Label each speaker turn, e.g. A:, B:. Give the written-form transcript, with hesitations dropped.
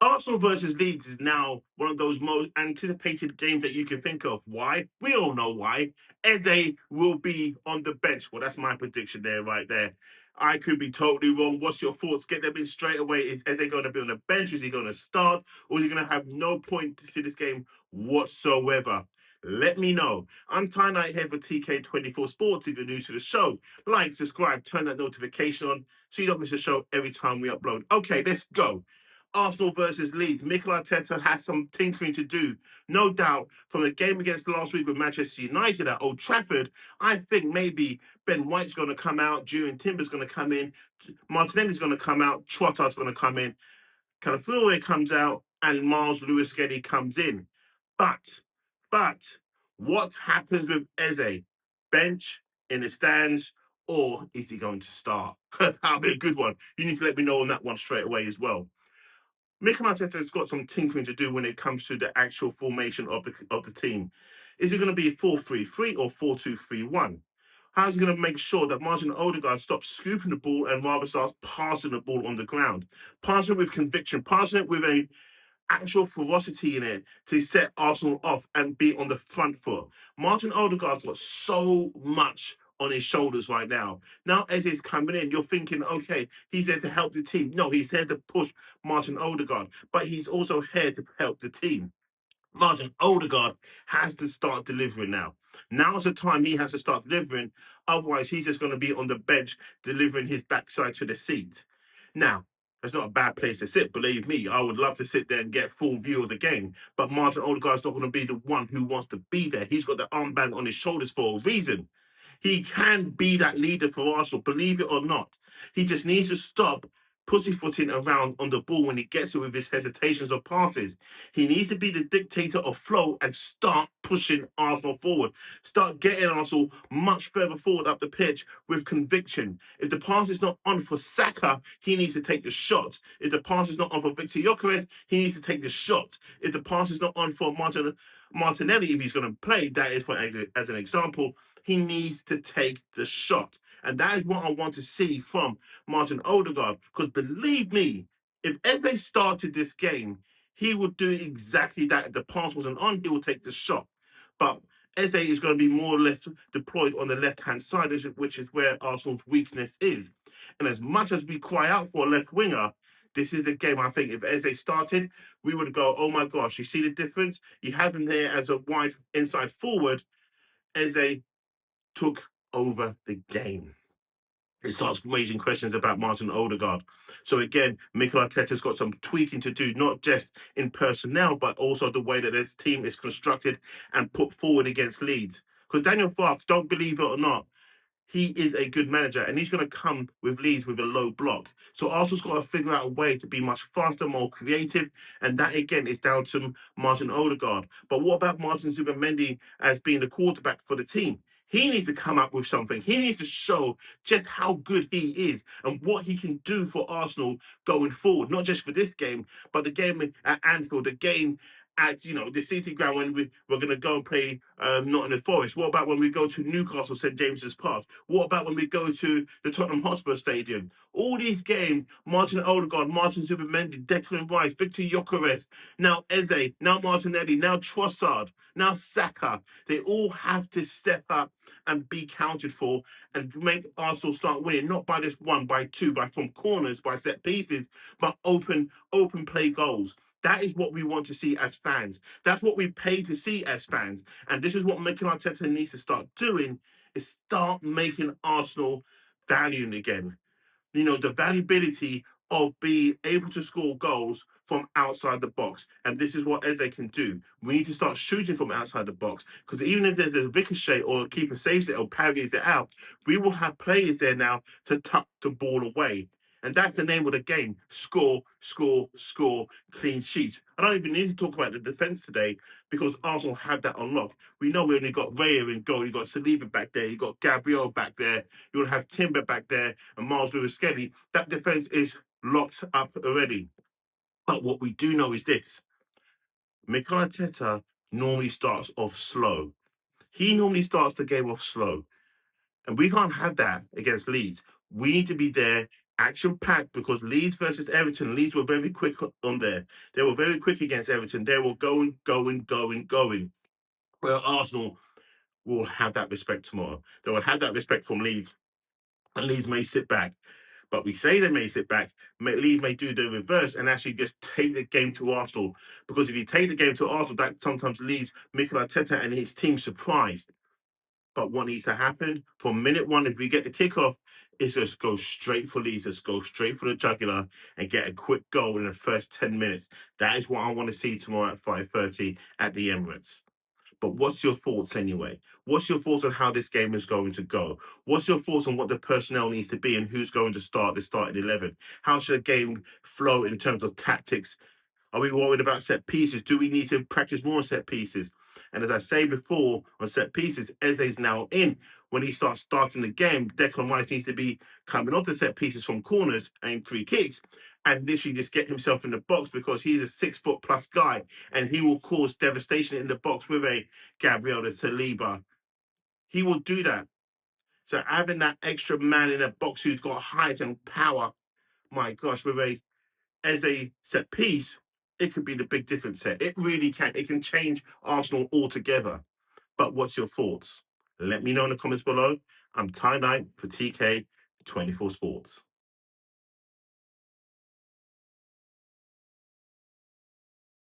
A: Arsenal versus Leeds is now one of those most anticipated games that you can think of. Why? We all know why. Eze will be on the bench. Well, that's my prediction there, right there. I could be totally wrong. What's your thoughts? Get them in straight away. Is Eze going to be on the bench? Is he going to start? Or is he going to have no point to this game whatsoever? Let me know. I'm Ty Knight here for TK24 Sports. If you're new to the show, like, subscribe, turn that notification on so you don't miss a show every time we upload. Okay, let's go. Arsenal versus Leeds. Mikel Arteta has some tinkering to do. No doubt, from the game against last week with Manchester United at Old Trafford, I think maybe Ben White's going to come out, Julian Timber's going to come in, Martinelli's going to come out, Trottard's going to come in, Calafiore comes out, and Miles Lewis-Skelly comes in. But, what happens with Eze? Bench, in the stands, or is he going to start? That'll be a good one. You need to let me know on that one straight away as well. Mikel Arteta has got some tinkering to do when it comes to the actual formation of the team. Is it going to be 4-3-3 or 4-2-3-1? How is he going to make sure that Martin Odegaard stops scooping the ball and rather starts passing the ball on the ground? Passing it with conviction, passing it with a actual ferocity in it to set Arsenal off and be on the front foot. Martin Odegaard's got so much on his shoulders right now. Now Eze's coming in, you're thinking, okay, he's there to help the team. No, he's here to push Martin Odegaard, but he's also here to help the team. Martin Odegaard has to start delivering now. Now's the time he has to start delivering. Otherwise, he's just going to be on the bench delivering his backside to the seat. Now, that's not a bad place to sit, believe me. I would love to sit there and get full view of the game. But Martin Odegaard's not going to be the one who wants to be there. He's got the armband on his shoulders for a reason. He can be that leader for Arsenal, believe it or not. He just needs to stop pussyfooting around on the ball when he gets it with his hesitations or passes. He needs to be the dictator of flow and start pushing Arsenal forward. Start getting Arsenal much further forward up the pitch with conviction. If the pass is not on for Saka, he needs to take the shot. If the pass is not on for Victor Gyökeres, he needs to take the shot. If the pass is not on for Martinelli, if he's going to play, that is for as an example, he needs to take the shot. And that is what I want to see from Martin Odegaard. Because believe me, if Eze started this game, he would do exactly that. If the pass wasn't on, he would take the shot. But Eze is going to be more or less deployed on the left-hand side, which is where Arsenal's weakness is. And as much as we cry out for a left winger, this is the game. I think if Eze started, we would go, oh my gosh, you see the difference? You have him there as a wide inside forward. Eze took over the game. It starts raising questions about Martin Odegaard. So again, Mikel Arteta's got some tweaking to do, not just in personnel, but also the way that this team is constructed and put forward against Leeds. Because Daniel Farke, don't believe it or not, he is a good manager and he's going to come with Leeds with a low block. So Arsenal's got to figure out a way to be much faster, more creative. And that, again, is down to Martin Odegaard. But what about Martin Zubimendi as being the quarterback for the team? He needs to come up with something. He needs to show just how good he is and what he can do for Arsenal going forward, not just for this game, but the game at Anfield, the game at the City Ground when we're going to go and play Nottingham Forest. What about when we go to Newcastle St James's Park? What about when we go to the Tottenham Hotspur Stadium? All these games, Martin Odegaard, Martin Zubimendi, Declan Rice, Victor Gyökeres, now Eze, now Martinelli, now Trossard, now Saka, they all have to step up and be counted for and make Arsenal start winning, not by this one, by two, by from corners, by set pieces, but open play goals. That is what we want to see as fans. That's what we pay to see as fans. And this is what Mikel Arteta needs to start doing, is start making Arsenal valuing again. The valuability of being able to score goals from outside the box. And this is what Eze can do. We need to start shooting from outside the box, because even if there's a ricochet or a keeper saves it or parries it out, we will have players there now to tuck the ball away. And that's the name of the game. Score, score, score, clean sheet. I don't even need to talk about the defence today because Arsenal have that unlocked. We know we only got Raya in goal. You got Saliba back there. You got Gabriel back there. You'll have Timber back there and Miles Lewis-Skelly. That defence is locked up already. But what we do know is this. Mikel Arteta normally starts off slow. He normally starts the game off slow. And we can't have that against Leeds. We need to be there action packed because Leeds versus Everton. Leeds were very quick on there. They were very quick against Everton. They were going, going, going, going. Well, Arsenal will have that respect tomorrow. They will have that respect from Leeds, and Leeds may sit back. But we say they may sit back. Leeds may do the reverse and actually just take the game to Arsenal. Because if you take the game to Arsenal, that sometimes leaves Mikel Arteta and his team surprised. But what needs to happen from minute one, if we get the kickoff, is just go straight for Leeds, just go straight for the jugular and get a quick goal in the first 10 minutes. That is what I want to see tomorrow at 5:30 at the Emirates. But what's your thoughts anyway? What's your thoughts on how this game is going to go? What's your thoughts on what the personnel needs to be and who's going to start the starting 11? How should a game flow in terms of tactics? Are we worried about set pieces? Do we need to practice more on set pieces? And as I say before, on set pieces, Eze's now in. When he starting the game, Declan Rice needs to be coming off the set pieces from corners and free kicks and literally just get himself in the box because he's a 6 foot plus guy and he will cause devastation in the box with a Gabriel Saliba. He will do that. So having that extra man in the box who's got height and power, my gosh, with as a set piece, it could be the big difference here. It really can. It can change Arsenal altogether. But what's your thoughts? Let me know in the comments below. I'm Ty Knight for TK24 Sports.